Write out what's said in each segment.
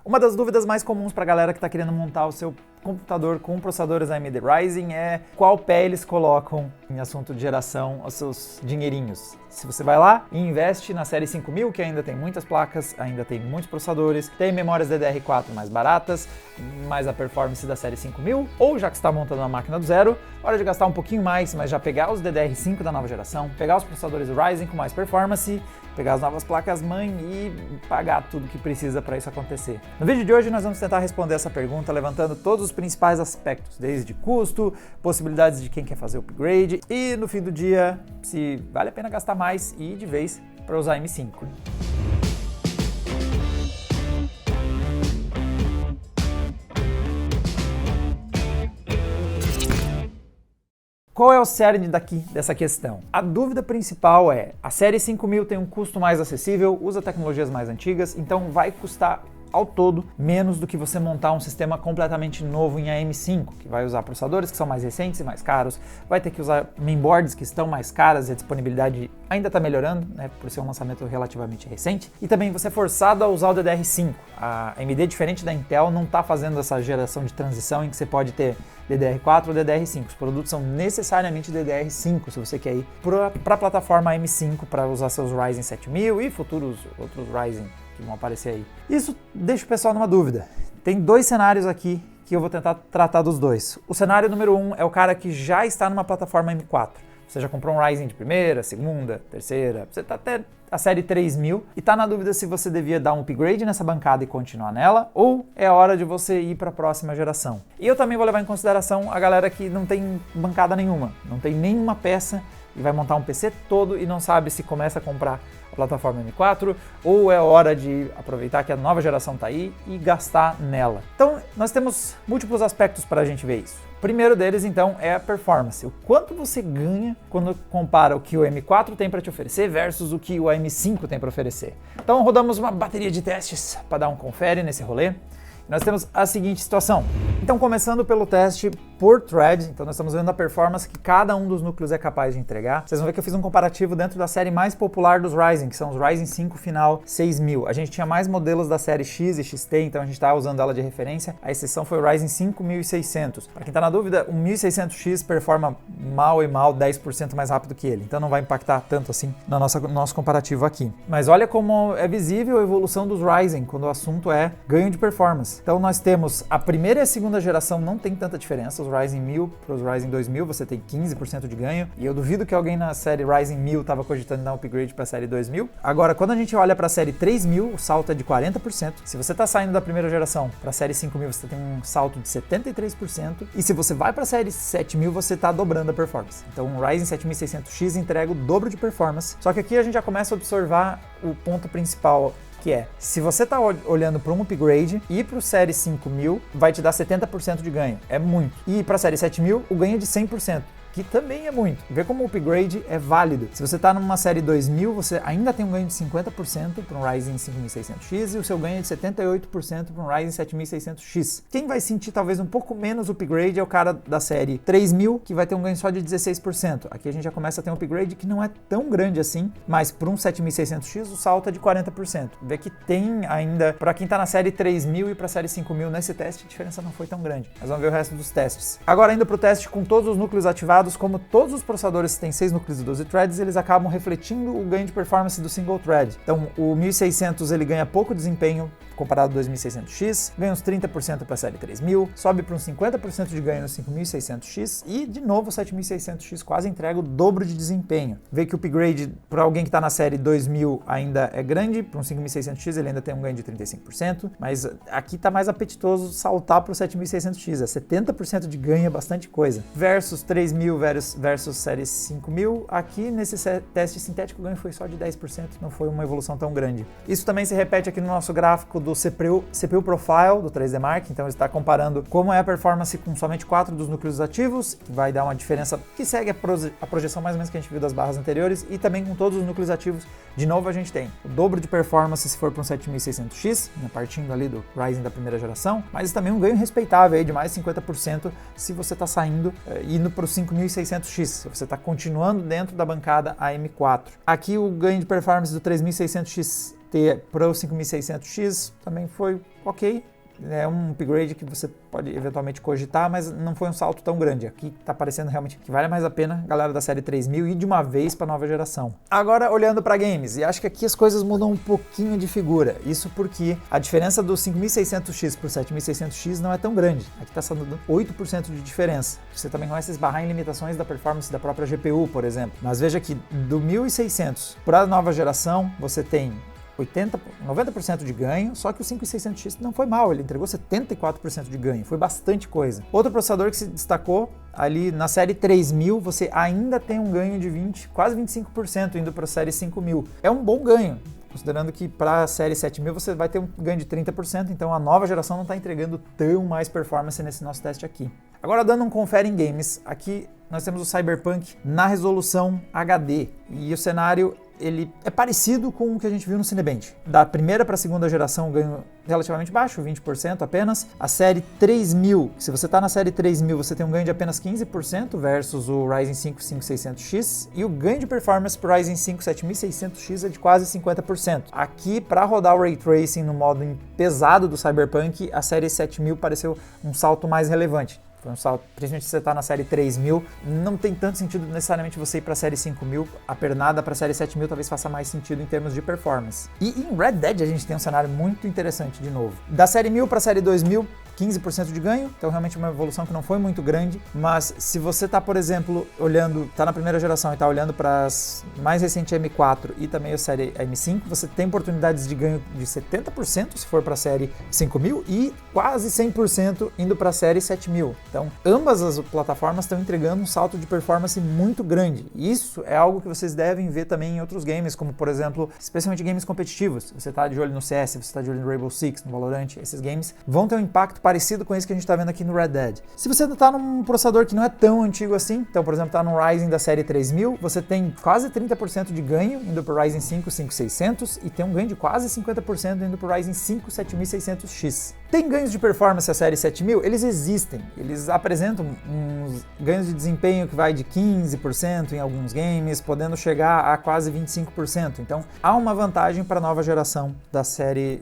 Uma das dúvidas mais comuns para a galera que está querendo montar o seu computador com processadores AMD Ryzen é qual pé eles colocam em assunto de geração aos seus dinheirinhos. Se você vai lá e investe na série 5000, que ainda tem muitas placas, ainda tem muitos processadores, tem memórias DDR4 mais baratas, mais a performance da série 5000, ou já que está montando uma máquina do zero, hora de gastar um pouquinho mais, mas já pegar os DDR5 da nova geração, pegar os processadores Ryzen com mais performance, pegar as novas placas-mãe e pagar tudo que precisa para isso acontecer. No vídeo de hoje nós vamos tentar responder essa pergunta levantando todos os principais aspectos, desde custo, possibilidades de quem quer fazer upgrade e no fim do dia, se vale a pena gastar mais e ir de vez para usar M5. Qual é o cerne dessa questão? A dúvida principal é, a série 5000 tem um custo mais acessível, usa tecnologias mais antigas, então vai custar ao todo menos do que você montar um sistema completamente novo em AM5, que vai usar processadores que são mais recentes e mais caros, vai ter que usar mainboards que estão mais caras e a disponibilidade ainda está melhorando, né, por ser um lançamento relativamente recente, e também você é forçado a usar o DDR5. A AMD, diferente da Intel, não está fazendo essa geração de transição em que você pode ter DDR4 ou DDR5. Os produtos são necessariamente DDR5 se você quer ir para a plataforma AM5 para usar seus Ryzen 7000 e futuros outros Ryzen que vão aparecer aí. Isso deixa o pessoal numa dúvida. Tem dois cenários aqui que eu vou tentar tratar dos dois. O cenário número 1 é o cara que já está numa plataforma M4. Você já comprou um Ryzen de primeira, segunda, terceira, você está até a série 3000 e está na dúvida se você devia dar um upgrade nessa bancada e continuar nela ou é hora de você ir para a próxima geração. E eu também vou levar em consideração a galera que não tem bancada nenhuma, não tem nenhuma peça e vai montar um PC todo e não sabe se começa a comprar a plataforma M4 ou é hora de aproveitar que a nova geração está aí e gastar nela. Então, nós temos múltiplos aspectos para a gente ver isso. O primeiro deles, então, é a performance. O quanto você ganha quando compara o que o M4 tem para te oferecer versus o que o M5 tem para oferecer. Então, rodamos uma bateria de testes para dar um confere nesse rolê. Nós temos a seguinte situação. Então, começando pelo teste por thread, então nós estamos vendo a performance que cada um dos núcleos é capaz de entregar. Vocês vão ver que eu fiz um comparativo dentro da série mais popular dos Ryzen, que são os Ryzen 5 Final 6000. A gente tinha mais modelos da série X e XT, então a gente está usando ela de referência. A exceção foi o Ryzen 5 1600. Para quem está na dúvida, o 1600X performa mal 10% mais rápido que ele, então não vai impactar tanto assim no nosso comparativo aqui. Mas olha como é visível a evolução dos Ryzen quando o assunto é ganho de performance. Então nós temos a primeira e a segunda geração não tem tanta diferença, os Ryzen 1000 para os Ryzen 2000 você tem 15% de ganho e eu duvido que alguém na série Ryzen 1000 estava cogitando dar um upgrade para a série 2000. Agora, quando a gente olha para a série 3000, o salto é de 40%. Se você está saindo da primeira geração para a série 5000, você tem um salto de 73% e se você vai para a série 7000, você está dobrando a performance. Então o Ryzen 7600X entrega o dobro de performance, só que aqui a gente já começa a observar o ponto principal, que é, se você está olhando para um upgrade, ir para o série 5000 vai te dar 70% de ganho, é muito. E para a série 7000, o ganho é de 100%. Que também é muito. Vê como o upgrade é válido. Se você está numa série 2000, você ainda tem um ganho de 50% para um Ryzen 5600X e o seu ganho é de 78% para um Ryzen 7600X. Quem vai sentir talvez um pouco menos upgrade é o cara da série 3000, que vai ter um ganho só de 16%. Aqui a gente já começa a ter um upgrade que não é tão grande assim, mas para um 7600X o salto é de 40%. Vê que tem ainda, para quem está na série 3000 e para a série 5000 nesse teste, a diferença não foi tão grande. Mas vamos ver o resto dos testes. Agora indo para o teste com todos os núcleos ativados, como todos os processadores têm 6 núcleos e 12 threads, eles acabam refletindo o ganho de performance do single thread. Então, o 1600 ele ganha pouco desempenho comparado ao 2600X, ganha uns 30% para a série 3000, sobe para uns 50% de ganho no 5600X e, de novo, o 7600X quase entrega o dobro de desempenho. Vê que o upgrade para alguém que está na série 2000 ainda é grande, para um 5600X ele ainda tem um ganho de 35%, mas aqui está mais apetitoso saltar para o 7600X, é 70% de ganho, é bastante coisa. Versus 3000 versus série 5000, aqui nesse teste sintético o ganho foi só de 10%, não foi uma evolução tão grande. Isso também se repete aqui no nosso gráfico do CPU Profile do 3D Mark, então ele está comparando como é a performance com somente 4 dos núcleos ativos, que vai dar uma diferença que segue a projeção mais ou menos que a gente viu das barras anteriores, e também com todos os núcleos ativos. De novo a gente tem o dobro de performance se for para um 7600X, né, partindo ali do Ryzen da primeira geração, mas também um ganho respeitável aí de mais 50% se você está saindo, indo para o 5600X, se você está continuando dentro da bancada AM4. Aqui o ganho de performance do 3600X ter para o 5600X também foi ok. É um upgrade que você pode eventualmente cogitar, mas não foi um salto tão grande. Aqui está parecendo realmente que vale mais a pena, galera da série 3000, ir de uma vez para a nova geração. Agora, olhando para games, e acho que aqui as coisas mudam um pouquinho de figura. Isso porque a diferença do 5600X para o 7600X não é tão grande. Aqui está só dando 8% de diferença. Você também começa a esbarrar em limitações da performance da própria GPU, por exemplo. Mas veja que do 1600 para a nova geração, você tem 90% de ganho, só que o 5600X não foi mal, ele entregou 74% de ganho, foi bastante coisa. Outro processador que se destacou, ali na série 3000, você ainda tem um ganho de quase 25% indo para a série 5000. É um bom ganho, considerando que para a série 7000 você vai ter um ganho de 30%, então a nova geração não está entregando tão mais performance nesse nosso teste aqui. Agora, dando um confere em games, aqui nós temos o Cyberpunk na resolução HD, e o cenário ele é parecido com o que a gente viu no Cinebench. Da primeira para a segunda geração, ganho relativamente baixo, 20% apenas. A série 3000, se você está na série 3000, você tem um ganho de apenas 15% versus o Ryzen 5 5600X. E o ganho de performance para o Ryzen 5 7600X é de quase 50%. Aqui, para rodar o Ray Tracing no modo pesado do Cyberpunk, a série 7000 pareceu um salto mais relevante. Foi um salto, principalmente se você está na série 3000, não tem tanto sentido necessariamente você ir para a série 5000, a pernada para a série 7000 talvez faça mais sentido em termos de performance. E em Red Dead a gente tem um cenário muito interessante de novo. Da série 1000 para a série 2000, 15% de ganho, então realmente uma evolução que não foi muito grande, mas se você está, por exemplo, está na primeira geração e está olhando para as mais recentes M4 e também a série M5, você tem oportunidades de ganho de 70% se for para a série 5000 e quase 100% indo para a série 7000. Então, ambas as plataformas estão entregando um salto de performance muito grande. Isso é algo que vocês devem ver também em outros games, como por exemplo, especialmente games competitivos. Você está de olho no CS, você está de olho no Rainbow Six, no Valorant, esses games vão ter um impacto parecido com esse que a gente está vendo aqui no Red Dead. Se você está num processador que não é tão antigo assim, então por exemplo está no Ryzen da série 3000, você tem quase 30% de ganho indo para o Ryzen 5 5600 e tem um ganho de quase 50% indo para o Ryzen 5 7600X. Tem ganhos de performance a série 7000? Eles existem, eles apresentam uns ganhos de desempenho que vai de 15% em alguns games, podendo chegar a quase 25%. Então há uma vantagem para a nova geração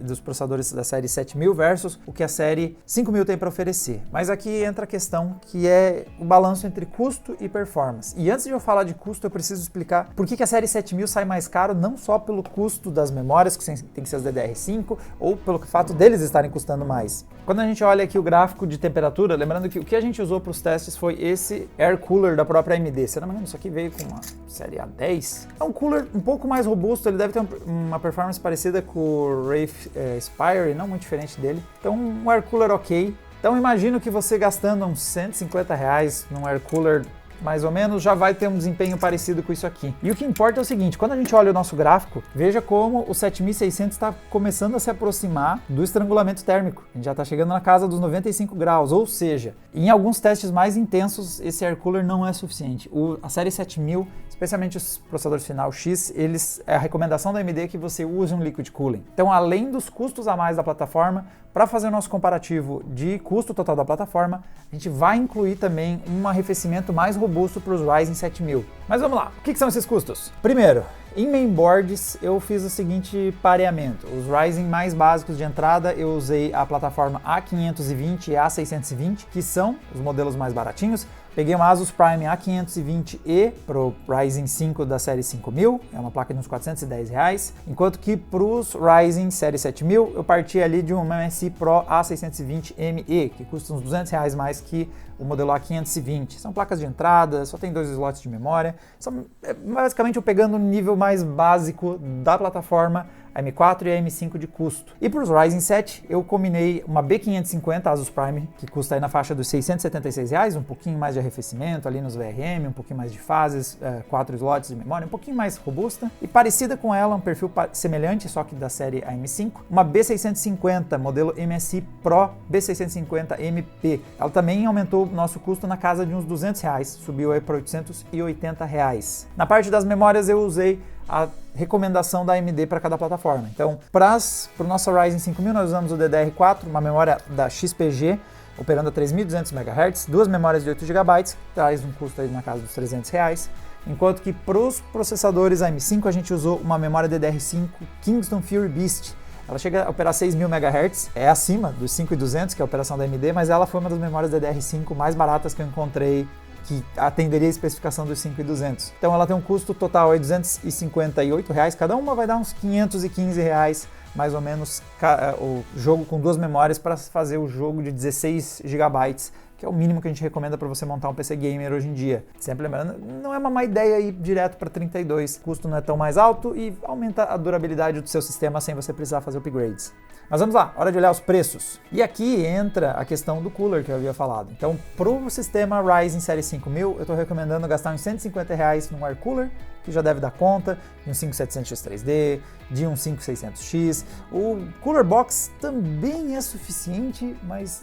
dos processadores da série 7000 versus o que a série 5000 tem para oferecer. Mas aqui entra a questão que é o balanço entre custo e performance. E antes de eu falar de custo, eu preciso explicar por que a série 7000 sai mais caro, não só pelo custo das memórias, que tem que ser as DDR5, ou pelo fato deles estarem custando mais. Quando a gente olha aqui o gráfico de temperatura, lembrando que o que a gente usou para os testes foi esse Air Cooler da própria AMD. Se não me engano, isso aqui veio com uma série A10. É um cooler um pouco mais robusto, ele deve ter uma performance parecida com o Wraith Spire, não muito diferente dele. Então, um Air Cooler ok. Então, imagino que você gastando uns R$150 num Air Cooler mais ou menos, já vai ter um desempenho parecido com isso aqui. E o que importa é o seguinte, quando a gente olha o nosso gráfico, veja como o 7600 está começando a se aproximar do estrangulamento térmico. A gente já está chegando na casa dos 95 graus, ou seja, em alguns testes mais intensos, esse air cooler não é suficiente. A série 7000, especialmente os processadores final X, a recomendação da AMD é que você use um liquid cooling. Então, além dos custos a mais da plataforma, para fazer o nosso comparativo de custo total da plataforma, a gente vai incluir também um arrefecimento mais robusto para os Ryzen 7000. Mas vamos lá, o que são esses custos? Primeiro, em mainboards eu fiz o seguinte pareamento. Os Ryzen mais básicos de entrada eu usei a plataforma A520 e A620, que são os modelos mais baratinhos. Peguei uma Asus Prime A520E para o Ryzen 5 da série 5000, é uma placa de uns R$410, enquanto que para os Ryzen série 7000 eu parti ali de um MSI Pro A620ME, que custa uns R$200 mais que o modelo A520. São placas de entrada, só tem 2 slots de memória, basicamente eu pegando o nível mais básico da plataforma, a M4 e a M5 de custo. E para os Ryzen 7, eu combinei uma B550 Asus Prime, que custa aí na faixa dos R$676, um pouquinho mais de arrefecimento ali nos VRM, um pouquinho mais de fases, 4 slots de memória, um pouquinho mais robusta. E parecida com ela, um perfil semelhante, só que da série AM5, uma B650, modelo MSI Pro B650MP. Ela também aumentou o nosso custo na casa de uns R$200, subiu aí para R$880. Na parte das memórias eu usei a recomendação da AMD para cada plataforma. Então, para o nosso Ryzen 5000, nós usamos o DDR4, uma memória da XPG, operando a 3.200 MHz, duas memórias de 8 GB, traz um custo aí na casa dos R$300. enquanto que para os processadores AM5 a gente usou uma memória DDR5 Kingston Fury Beast. Ela chega a operar 6.000 MHz, é acima dos 5.200, que é a operação da AMD, mas ela foi uma das memórias DDR5 mais baratas que eu encontrei que atenderia a especificação dos 5.200. Então ela tem um custo total de R$ 258, cada uma vai dar uns R$ 515, mais ou menos, o jogo com duas memórias para fazer o jogo de 16 GB, que é o mínimo que a gente recomenda para você montar um PC gamer hoje em dia. Sempre lembrando, não é uma má ideia ir direto para 32, o custo não é tão mais alto e aumenta a durabilidade do seu sistema sem você precisar fazer upgrades. Mas vamos lá, hora de olhar os preços. E aqui entra a questão do cooler que eu havia falado. Então, para o sistema Ryzen série 5000, eu estou recomendando gastar uns R$ 150 num air cooler, que já deve dar conta, de um 5700X 3D, de um 5600X. O Cooler Box também é suficiente, mas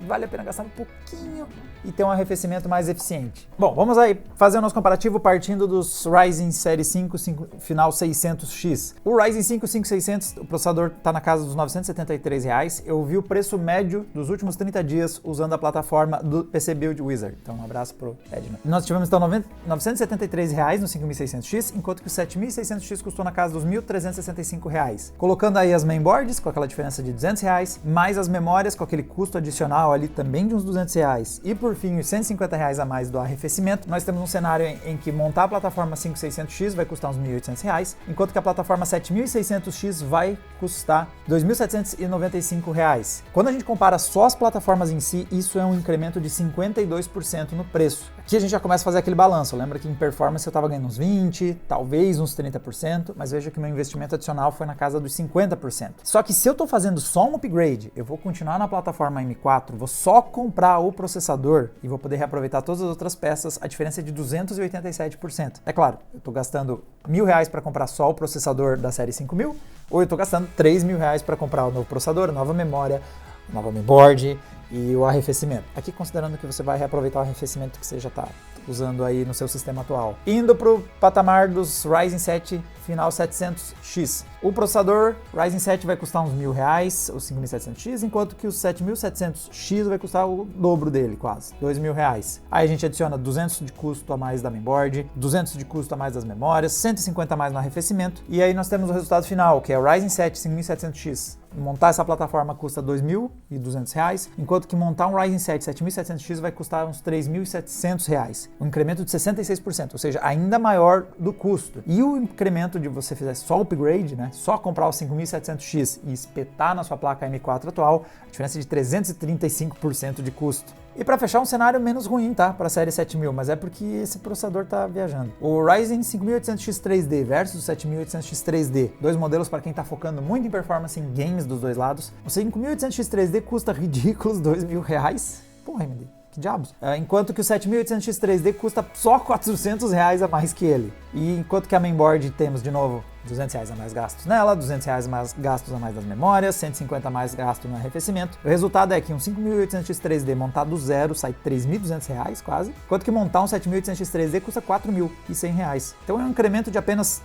vale a pena gastar um pouquinho e ter um arrefecimento mais eficiente. Bom, vamos aí fazer o nosso comparativo partindo dos Ryzen série 5 final 600X. O Ryzen 5 5600, o processador está na casa dos R$ 973. Eu vi o preço médio dos últimos 30 dias usando a plataforma do PC Build Wizard. Então, um abraço pro Edna. Nós tivemos então R$ 973 no 5600X, enquanto que o 7600X custou na casa dos R$ 1.365. Colocando aí as mainboards, com aquela diferença de R$ 200, mais as memórias, com aquele custo adicional ali também de uns R$ 200, e por fim os R$ 150 a mais do arrefecimento, nós temos um cenário em que montar a plataforma 5600X vai custar uns R$ 1.800, enquanto que a plataforma 7600X vai custar R$ 2.795. Quando a gente compara só as plataformas em si, isso é um incremento de 52% no preço. Aqui a gente já começa a fazer aquele balanço. Lembra que em performance eu estava ganhando uns 20%, talvez uns 30%, mas veja que meu investimento adicional foi na casa dos 50%. Só que se eu estou fazendo só um upgrade, eu vou continuar na plataforma M4, vou só comprar o processador e vou poder reaproveitar todas as outras peças, a diferença é de 287%. É claro, eu estou gastando R$ 1.000 para comprar só o processador da série 5000, ou eu estou gastando R$ 3.000 para comprar o novo processador, a nova memória, a nova mainboard e o arrefecimento. Aqui considerando que você vai reaproveitar o arrefecimento que você já está usando aí no seu sistema atual. Indo para o patamar dos Ryzen 7 final 700X. O processador Ryzen 7 vai custar uns R$ 1.000, o 5700X, enquanto que o 7700X vai custar o dobro dele, quase, R$ 2.000. Aí a gente adiciona 200 de custo a mais da mainboard, 200 de custo a mais das memórias, 150 a mais no arrefecimento, e aí nós temos o resultado final, que é o Ryzen 7 5700X. Montar essa plataforma custa R$ 2.200, enquanto que montar um Ryzen 7 7700X vai custar uns R$ 3.700, um incremento de 66%, ou seja, ainda maior do custo. E o incremento de você fizer só o upgrade, né, só comprar o 5700X e espetar na sua placa M4 atual, a diferença é de 335% de custo. E para fechar, um cenário menos ruim, tá? Para a série 7000, mas é porque esse processador tá viajando. O Ryzen 5800X 3D versus o 7800X 3D, dois modelos para quem tá focando muito em performance em games dos dois lados. O 5800X 3D custa ridículos R$ 2.000. Porra, MD, que diabos? Enquanto que o 7800X 3D custa só R$ 400 a mais que ele. E enquanto que a mainboard temos, de novo, R$ 200 a mais gastos nela, R$ 200 a mais gastos a mais das memórias, 150 a mais gasto no arrefecimento. O resultado é que um 5800X 3D montado do zero sai R$ 3.200 quase, enquanto que montar um 7800X 3D custa R$ 4.100. Então é um incremento de apenas,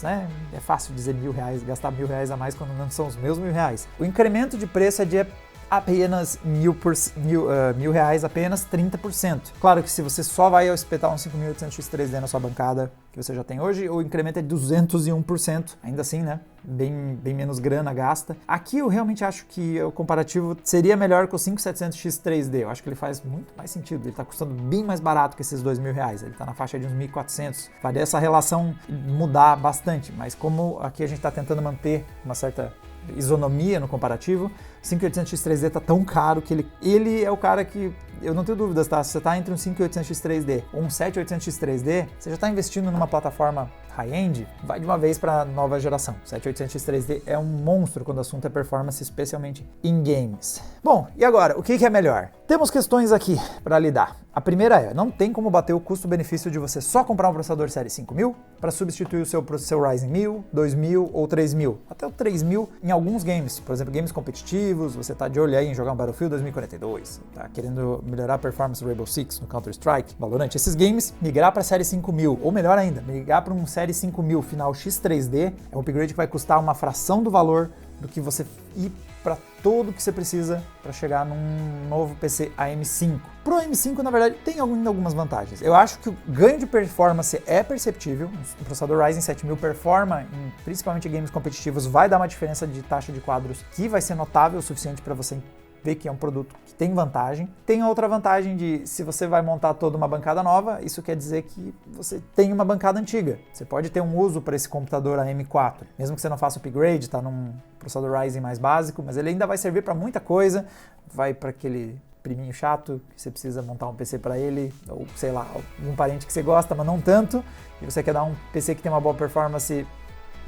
né? É fácil dizer R$ 1.000, gastar R$ 1.000 a mais quando não são os meus R$ 1.000. O incremento de preço é de apenas R$ 1.000, apenas 30%. Claro que se você só vai espetar um 5800X 3D na sua bancada, que você já tem hoje, o incremento é de 201%, ainda assim, né? Bem menos grana gasta. Aqui eu realmente acho que o comparativo seria melhor que o 5700X 3D. Eu acho que ele faz muito mais sentido. Ele está custando bem mais barato que esses R$ 2.000. Ele está na faixa de uns 1.400. Faria essa relação mudar bastante, mas como aqui a gente está tentando manter uma certa isonomia no comparativo, o 5800X 3D tá tão caro que ele é o cara que, eu não tenho dúvidas, tá? Se você tá entre um 5800X 3D ou um 7800X 3D, você já está investindo numa plataforma high-end, vai de uma vez para a nova geração. O 7800X 3D é um monstro quando o assunto é performance, especialmente em games. Bom, e agora, o que é melhor? Temos questões aqui para lidar. A primeira é, não tem como bater o custo-benefício de você só comprar um processador série 5000 para substituir o seu Ryzen 1000, 2000 ou 3000. Até o 3000 em alguns games, por exemplo, games competitivos, você tá de olho aí em jogar um Battlefield 2042, tá querendo melhorar a performance do Rainbow Six no Counter-Strike, Valorant, esses games, migrar para a série 5000, ou melhor ainda, migrar para um série 5000 final X3D, é um upgrade que vai custar uma fração do valor do que você ir para tudo que você precisa para chegar num novo PC AM5. Pro AM5, na verdade, tem algumas vantagens. Eu acho que o ganho de performance é perceptível. O processador Ryzen 7000 performa, principalmente em games competitivos, vai dar uma diferença de taxa de quadros que vai ser notável o suficiente para você ver que é um produto que tem vantagem. Tem a outra vantagem de, se você vai montar toda uma bancada nova, isso quer dizer que você tem uma bancada antiga. Você pode ter um uso para esse computador AM4, mesmo que você não faça upgrade, está num processador Ryzen mais básico, mas ele ainda vai servir para muita coisa, vai para aquele priminho chato que você precisa montar um PC para ele, ou sei lá, algum parente que você gosta, mas não tanto, e você quer dar um PC que tem uma boa performance,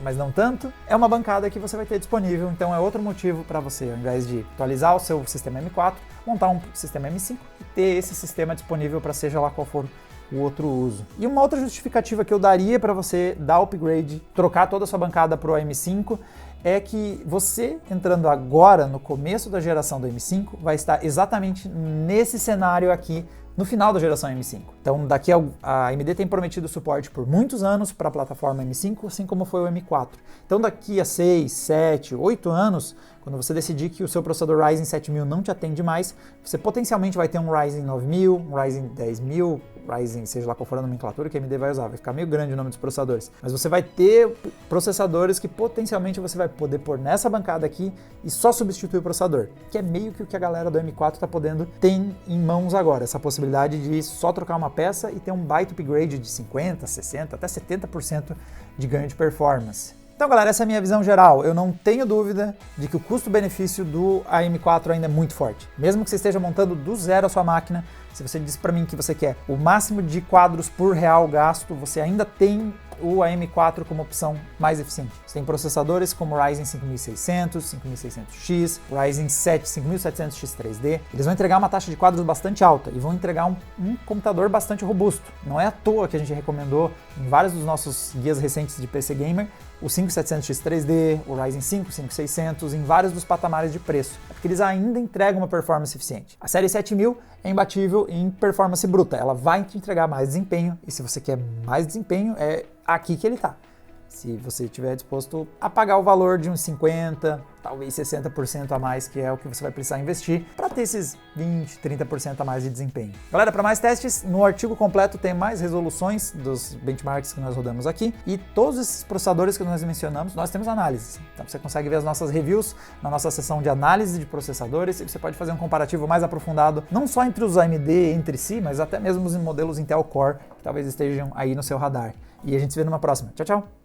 mas não tanto, é uma bancada que você vai ter disponível, então é outro motivo para você, ao invés de atualizar o seu sistema M4, montar um sistema M5 e ter esse sistema disponível para seja lá qual for o outro uso. E uma outra justificativa que eu daria para você dar upgrade, trocar toda a sua bancada para o M5, é que você, entrando agora no começo da geração do M5, vai estar exatamente nesse cenário aqui, no final da geração M5. Então, daqui a AMD tem prometido suporte por muitos anos para a plataforma M5, assim como foi o M4. Então, daqui a 6, 7, 8 anos, quando você decidir que o seu processador Ryzen 7000 não te atende mais, você potencialmente vai ter um Ryzen 9000, um Ryzen 10000, Ryzen, seja lá qual for a nomenclatura que a AMD vai usar, vai ficar meio grande o nome dos processadores. Mas você vai ter processadores que potencialmente você vai poder pôr nessa bancada aqui e só substituir o processador, que é meio que o que a galera do M4 está podendo ter em mãos agora, essa possibilidade de só trocar uma peça e ter um byte upgrade de 50%, 60%, até 70% de ganho de performance. Então, galera, essa é a minha visão geral. Eu não tenho dúvida de que o custo-benefício do AM4 ainda é muito forte. Mesmo que você esteja montando do zero a sua máquina, se você diz para mim que você quer o máximo de quadros por real gasto, você ainda tem o AM4 como opção mais eficiente. Você tem processadores como o Ryzen 5600, 5600X, o Ryzen 7 5700X3D. Eles vão entregar uma taxa de quadros bastante alta e vão entregar um computador bastante robusto. Não é à toa que a gente recomendou em vários dos nossos guias recentes de PC Gamer o 5700X3D, o Ryzen 5 5600, em vários dos patamares de preço, porque eles ainda entregam uma performance eficiente. A série 7000 é imbatível em performance bruta, ela vai te entregar mais desempenho, e se você quer mais desempenho, é aqui que ele está. Se você estiver disposto a pagar o valor de uns 50%, talvez 60% a mais, que é o que você vai precisar investir para ter esses 20%, 30% a mais de desempenho. Galera, para mais testes, no artigo completo tem mais resoluções dos benchmarks que nós rodamos aqui e todos esses processadores que nós mencionamos, nós temos análises. Então você consegue ver as nossas reviews na nossa seção de análise de processadores e você pode fazer um comparativo mais aprofundado, não só entre os AMD entre si, mas até mesmo os modelos Intel Core, que talvez estejam aí no seu radar. E a gente se vê numa próxima. Tchau, tchau!